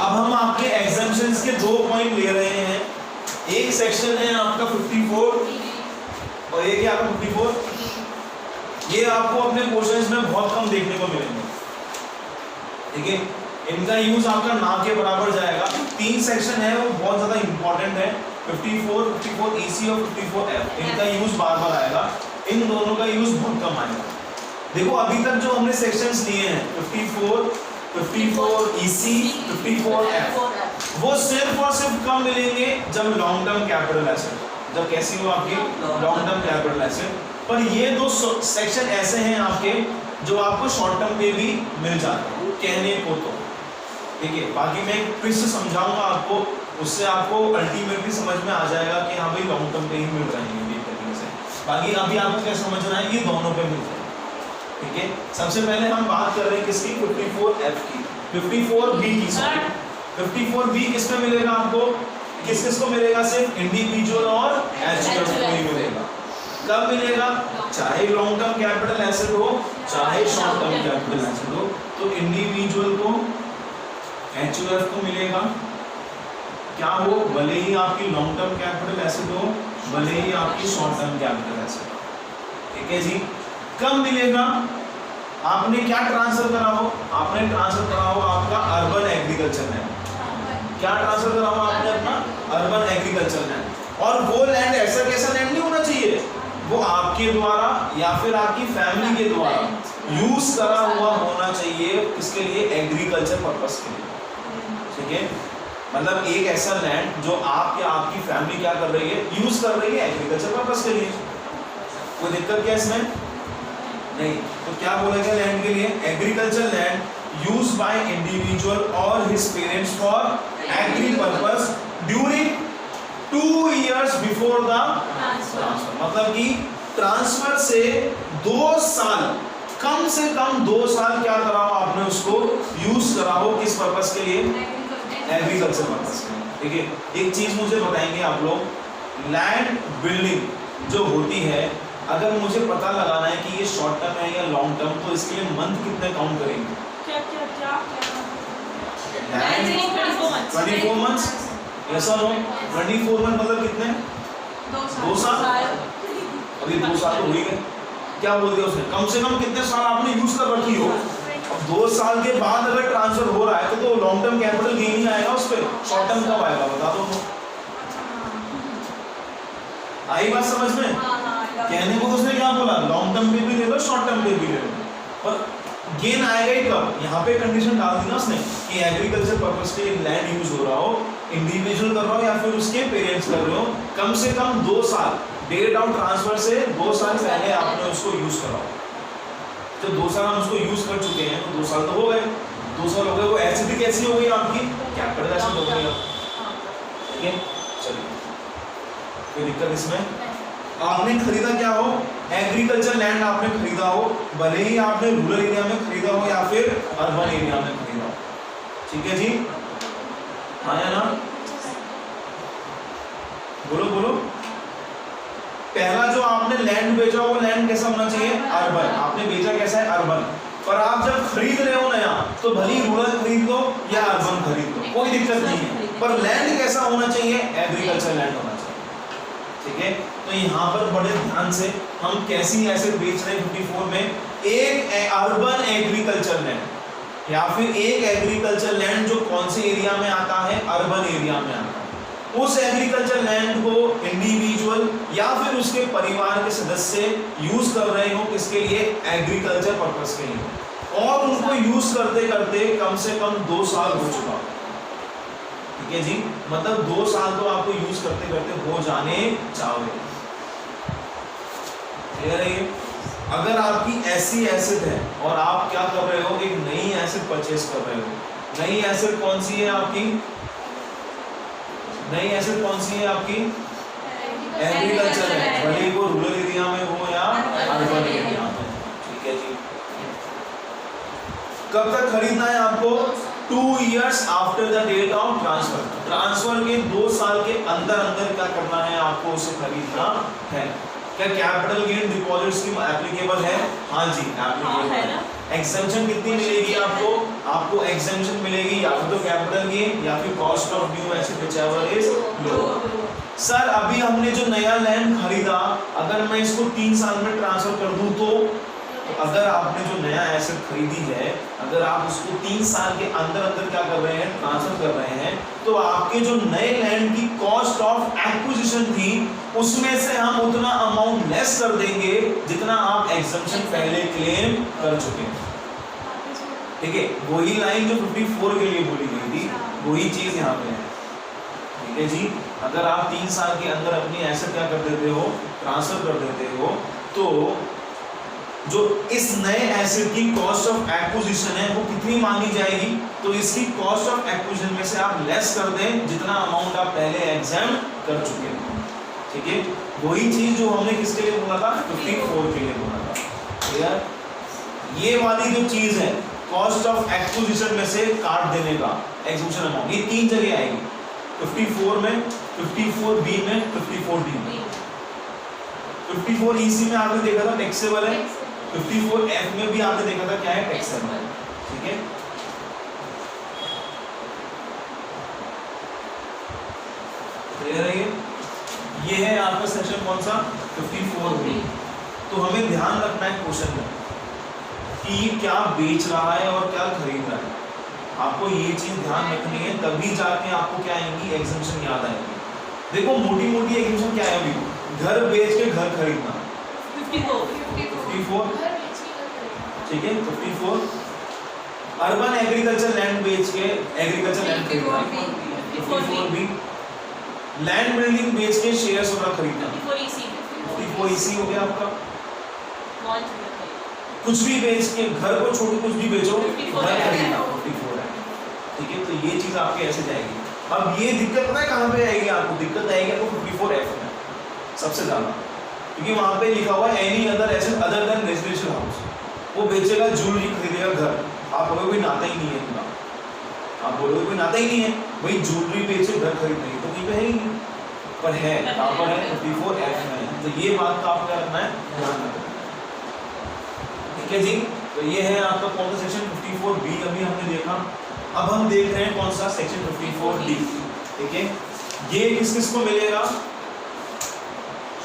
अब हम आपके एग्जाम्पशंस के 2 पॉइंट ले रहे हैं। एक सेक्शन है आपका 54 और एक है आपका 54। ये आपको अपने क्वेश्चंस में बहुत कम देखने को मिलेंगे, ठीक है। इनका यूज आपका ना के बराबर जाएगा। 3 सेक्शन है वो बहुत ज्यादा इंपॉर्टेंट है, 54, 54 EC और 54 F। इनका यूज बार बार आएगा, इन दोनों का यूज बहुत कम आएगा। देखो अभी तक जो हमने सेक्शंस लिए हैं 54, 54 EC, 54 F, वो सिर्फ और सिर्फ कम मिलेंगे जब लॉन्ग टर्म कैपिटल एसेट, जब कैसी हो आपकी लॉन्ग टर्म कैपिटल एसेट। पर ये 2 सेक्शन ऐसे हैं आपके जो आपको शॉर्ट टर्म पे भी मिल जाते हैं कहने को तो, ठीक है। बाकी मैं फिर से समझाऊंगा आपको, उससे आपको अल्टीमेटली समझ में आ जाएगा कि हाँ भाई लॉन्ग टर्म पे ही मिल रहे हैं ये तरीके से। बाकी अभी आपको क्या समझना है, ये दोनों पे मिल रहे हैं, ठीक है। सबसे पहले हम बात कर रहे हैं किसकी, 54F की, 54B की। 54B किस पे मिलेगा आपको, किस किस को मिलेगा, सिर्फ इंडिविजुअल और एचयूएफ को ही मिलेगा। कब मिलेगा, चाहे लॉन्ग टर्म कैपिटल एसेट हो चाहे शॉर्ट टर्म कैपिटल एसेट हो, तो इंडिविजुअल को एचयूएफ को मिलेगा। क्या हो, भले ही आपकी लॉन्ग टर्म कैपिटल एसेट हो, भले ही आपकी शॉर्ट टर्म कैपिटल एसेट, ठीक है जी। कब मिलेगा, आपने क्या ट्रांसफर करा हो, आपने ट्रांसफर करा हो आपका अर्बन एग्रीकल्चर लैंड। क्या ट्रांसफर करा हो आपने, अपना अर्बन एग्रीकल्चर लैंड। और वो लैंड ऐसा कैसा लैंड नहीं होना चाहिए, वो आपके द्वारा या फिर आपकी फैमिली के द्वारा यूज करा हुआ होना चाहिए, किसके लिए, एग्रीकल्चर पर्पस के लिए, ठीक है। मतलब एक ऐसा लैंड जो आप या आपकी फैमिली क्या कर रही है, यूज कर रही है एग्रीकल्चर पर्पस के लिए। कोई दिक्कत क्या इसमें नहीं। तो क्या बोला गया लैंड के लिए, agriculture land used by individual और his parents for agri purpose during 2 years before the transfer. मतलब कि ट्रांसफर से 2 साल, कम से कम 2 साल क्या करा हो आपने, उसको यूज करा हो, किस पर्पस के लिए, एग्रीकल्चर पर्पस के लिए, ठीक है। एक चीज मुझे बताएंगे आप लोग, लैंड बिल्डिंग जो होती है, अगर मुझे पता लगाना है कि ये शॉर्ट टर्म है या लॉन्ग टर्म, तो इसके लिए मंथ कितने काउंट करेंगे, 24 मंथ्स, ऐसा नो 24 मंथ मतलब कितने, 2 साल। अभी 2 साल तो हो ही गए, क्या बोल दिया उसने, कम से कम कितने साल आपने यूज कर रखी हो। अब 2 साल के बाद अगर ट्रांसफर हो रहा है तो लॉन्ग टर्म कैपिटल गेन ही आएगा उस पर, शॉर्ट टर्म कब आएगा बता दो। आई बात समझ में, कहने को उसने क्या बोला, लॉन्ग टर्म पे भी ले लो शॉर्ट टर्म पे भी ले लो, पर गेन आएगा ही कब, यहाँ पे कंडीशन डाल दी ना उसने कि एग्रीकल्चर पर्पस के लैंड यूज हो रहा हो, इंडिविजुअल कर रहा हो या फिर उसके पेरेंट्स कर रहे हो, कम से कम 2 साल, डेट ऑफ ट्रांसफर से 2 साल पहले आपने उसको यूज करा हो। जब 2 साल हम उसको यूज कर चुके हैं तो 2 साल तो हो गए, 2 साल हो गए, वो एसिड कैसी हो गई आपकी, कैपिटल एसिड हो गई, ठीक है। चलिए कोई दिक्कत इसमें, आपने खरीदा क्या हो, एग्रीकल्चर लैंड आपने खरीदा हो, भले ही आपने रूरल एरिया में खरीदा हो या फिर अर्बन एरिया में खरीदा हो, ठीक है जी। आया ना, बोलो बोलो। पहला जो आपने लैंड बेचा वो लैंड कैसा होना चाहिए, अर्बन, आपने बेचा कैसा है, अर्बन। पर आप जब खरीद रहे हो नया, तो भले ही रूरल खरीद लो या अर्बन खरीद लो, कोई दिक्कत नहीं है, पर लैंड कैसा होना चाहिए, एग्रीकल्चर लैंड होना चाहिए, ठीक है। तो यहाँ पर बड़े ध्यान से हम कैसी एसेट बेच रहे हैं 54 में, एक अर्बन एग्रीकल्चर लैंड या फिर एक एग्रीकल्चर लैंड जो कौन से एरिया में आता है, अर्बन एरिया में आता है। उस एग्रीकल्चर लैंड को इंडिविजुअल या फिर उसके परिवार के सदस्य यूज कर रहे हो, किसके लिए, एग्रीकल्चर पर्पस के लिए, और उनको यूज करते करते कम से कम 2 साल हो चुका, ठीक है जी। मतलब 2 साल तो आपको यूज करते करते हो जाने चाहिए, क्लियर है ये। अगर आपकी ऐसी एसेट है और आप क्या कर रहे हो, एक नई एसेट परचेस कर रहे हो, नई एसेट कौन सी है आपकी, नई एसेट कौन सी है आपकी, एग्रीकल्चर है, भले वो रूरल एरिया में हो या अर्बन एरिया में, ठीक है जी। कब तक खरीदना है आपको, 2 years after the date of transfer, transfer के 2 साल के अंदर अंदर क्या करना है आपको, उसे खरीदना है। क्या कैपिटल गेन डिपॉजिट्स की एप्लीकेबल है, हाँ जी एप्लीकेबल है। एग्जेम्पशन कितनी मिलेगी आपको? आपको एग्जेम्पशन मिलेगी या फिर तो कैपिटल गेन या फिर cost of new asset whichever is low. Sir अभी हमने जो नया लैंड खरीदा, अगर मैं इसको 3 साल में ट्रांसफर कर दूं तो अगर आपने जो नया एसेट खरीदी है, अगर आप उसको 3 साल के अंदर अंदर क्या कर रहे हैं, ट्रांसफर कर रहे हैं, तो आपके जो नए लैंड की कॉस्ट ऑफ एक्विजिशन थी उसमें से हम उतना अमाउंट लेस कर देंगे जितना आप एग्जम्पशन पहले क्लेम कर चुके हैं। ठीक है, वही लाइन जो 54 के लिए बोली गई थी वही चीज यहाँ पे है। ठीक है जी, अगर आप 3 साल के अंदर अपनी एसेट क्या कर देते हो, ट्रांसफर कर देते हो, तो जो इस नए एसेट की कॉस्ट ऑफ एक्विजिशन है वो कितनी मानी जाएगी? तो इसकी कॉस्ट ऑफ एक्विजिशन में से आप लेस कर दें जितना अमाउंट आप पहले एग्जाम कर चुके हैं। ठीक है, वही चीज जो हमने किसके लिए बोला था, 54 के लिए बोला था। क्लियर? ये वाली जो चीज है कॉस्ट ऑफ एक्विजिशन में से काट देने का एग्जीक्यूशन अमाउंट, ये 3 जगह आएगी, 54 में, 54B में, 54D में। 54 EC में आपने देखा था टैक्सेबल है, 54F में भी आपने देखा था क्या है, टैक्सेबल है। ठीक है, क्लियर है? ये है आपका सेक्शन कौन सा, 54B। तो हमें ध्यान रखना है क्वेश्चन में कि क्या बेच रहा है और क्या खरीद रहा है, आपको ये चीज ध्यान रखनी है, तभी जाके आपको क्या आएंगी, एग्जम्पशन याद आएगी। देखो मोटी मोटी एग्जम्पशन क्या है, अभी घर बेच के घर खरीदना, 54, ठीक है, 54। अर्बन एग्रीकल्चर लैंड बेच के एग्रीकल्चर लैंड खरीदना, 54B। लैंड बिल्डिंग बेच के शेयर्स वगैरह खरीदना, 54 EC हो गया आपका। कुछ भी बेच के, घर को छोड़ कुछ भी बेचो, घर खरीदना, 54 है। ठीक है, तो ये चीज आपके ऐसे जाएगी। अब ये दिक्कत पता है कहाँ पे आएगी आपको, दिक्कत आएगी आपको 54F में सबसे ज्यादा, क्योंकि वहां पे लिखा हुआ है any other asset other than residential house. वो बेचेगा, ज्वेलरी खरीदेगा, घर, आप बोलोगे कोई नाता ही नहीं है इनका, आप बोलोगे कोई नाता ही नहीं है, भाई ज्वेलरी बेचे घर खरीदेंगे तो कहीं पे है ही नहीं, पर है कहाँ पर है, 54F में। तो ये बात का आपको क्या रखना है, ध्यान रखना। ठीक है जी, तो ये है आपका कौन सा सेक्शन, 54B अभी हमने देखा। अब हम देख रहे हैं कौन सा, सेक्शन 54D। ठीक है, ये किस किस को मिलेगा,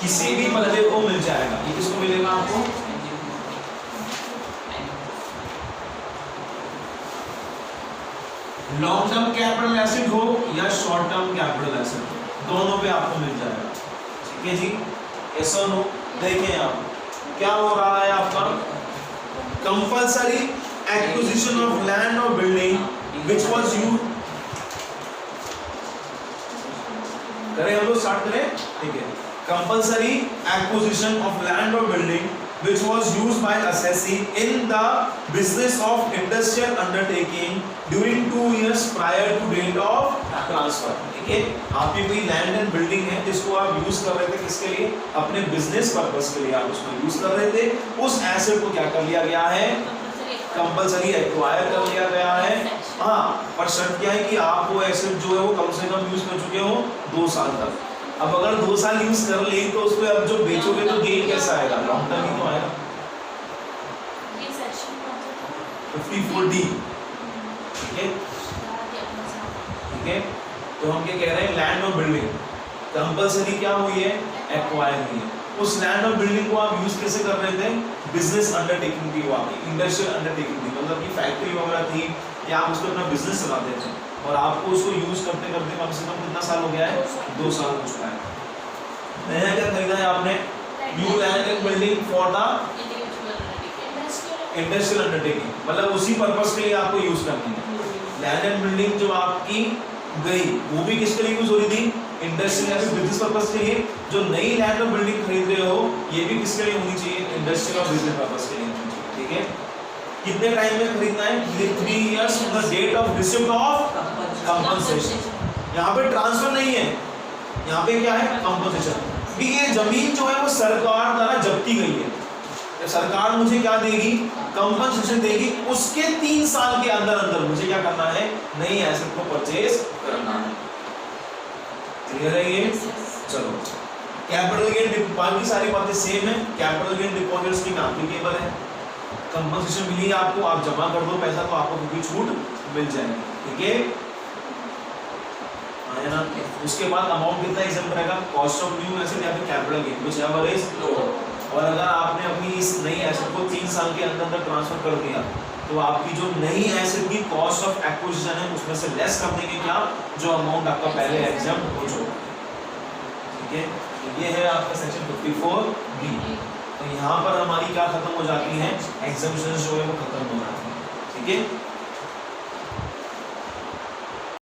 किसी भी बंदे को मिल जाएगा। ये किसको मिलेगा आपको, लॉन्ग टर्म कैपिटल एसेट हो या शॉर्ट टर्म कैपिटल एसेट हो, दोनों पे आपको मिल जाएगा। ठीक है जी, ऐसा नो। देखें आप क्या हो रहा है आपका, कंपल्सरी एक्विजिशन ऑफ लैंड और बिल्डिंग विच वाज यूज्ड, करें हम लोग स्टार्ट करें। ठीक है, कंपल्सरी एक्विजिशन ऑफ लैंड और building which was used by assessee in the business of industrial undertaking during 2 years prior to date of transfer। ठीक है, आपकी कोई लैंड एंड बिल्डिंग है जिसको आप यूज कर रहे थे, किसके लिए, अपने बिजनेस पर्पस के लिए आप उसको यूज कर रहे थे, उस एसेट को क्या कर लिया गया है, कंपल्सरी एक्वायर कर लिया गया है। हाँ, पर शर्त क्या है कि आप वो एसेट जो है वो कम से कम यूज कर चुके हो 2 साल तक। अब अगर 2 साल यूज कर ली तो उसको अब जो बेचोगे तो गेन कैसा आएगा, लॉन्ग टर्म ही तो आएगा। ये सेक्शन कौन सा था, 54D। ठीक है, ठीक है, तो हम क्या कह रहे हैं, लैंड और बिल्डिंग कंपल्सरी क्या हुई है, एक्वायर हुई है। उस लैंड और बिल्डिंग को आप यूज कैसे कर रहे थे, बिजनेस अंडरटेकिंग की, आपकी इंडस्ट्रियल अंडरटेकिंग थी, मतलब कि फैक्ट्री वगैरह थी या आप उसको अपना बिजनेस चलाते थे, और आपको उसको यूज करते करते कम से कम कितना साल हो गया है, 2 साल हो चुका है। नया क्या खरीदा है आपने, new land and building for the industrial undertaking, मतलब उसी पर्पस के लिए आपको यूज करनी है। लैंड एंड बिल्डिंग जो आपकी गई वो भी किसके लिए यूज हो रही थी, इंडस्ट्रियल या बिजनेस पर्पस के लिए। जो नई लैंड और बिल्डिंग खरीद रहे हो ये भी किसके लिए होनी चाहिए, इंडस्ट्रियल और बिजनेस पर्पस के लिए होनी चाहिए। ठीक है, कितने टाइम में खरीदना है, 3 years from the date of receipt of compensation। यहाँ पे ट्रांसफर नहीं है, यहाँ पे क्या है, कंपनसेशन। ये जमीन जो है वो सरकार द्वारा जब्ती गई है, सरकार मुझे क्या देगी, कंपनसेशन देगी, उसके 3 साल के अंदर अंदर मुझे क्या करना है, नई एसेट को परचेज करना है। क्लियर है ये, चलो। कैपिटल गेन, बाकी सारी बातें सेम है, कैपिटल गेन डिपॉजिट्स की एप्लीकेबल है, कंपनसेशन मिली आपको, आप जमा कर दो पैसा तो आपको कोई छूट मिल जाएगी, ठीक है ना। उसके बाद अमाउंट कितना एग्जाम रहेगा, कॉस्ट ऑफ न्यू एसेट या फिर capital gain which ever is lower. और अगर आपने अपनी इस नई एसेट को 3 साल के अंदर ट्रांसफर कर दिया तो आपकी जो नई एसेट की कॉस्ट ऑफ एक्विजिशन है उसमें से लेस कर देंगे क्या, जो अमाउंट आपका पहले एग्जाम हो चुका, ठीक है। ये है आपका सेक्शन 54B। तो यहाँ पर हमारी क्या खत्म हो जाती है, एग्जामिनेशन जो है वो खत्म हो जाती है, ठीक है।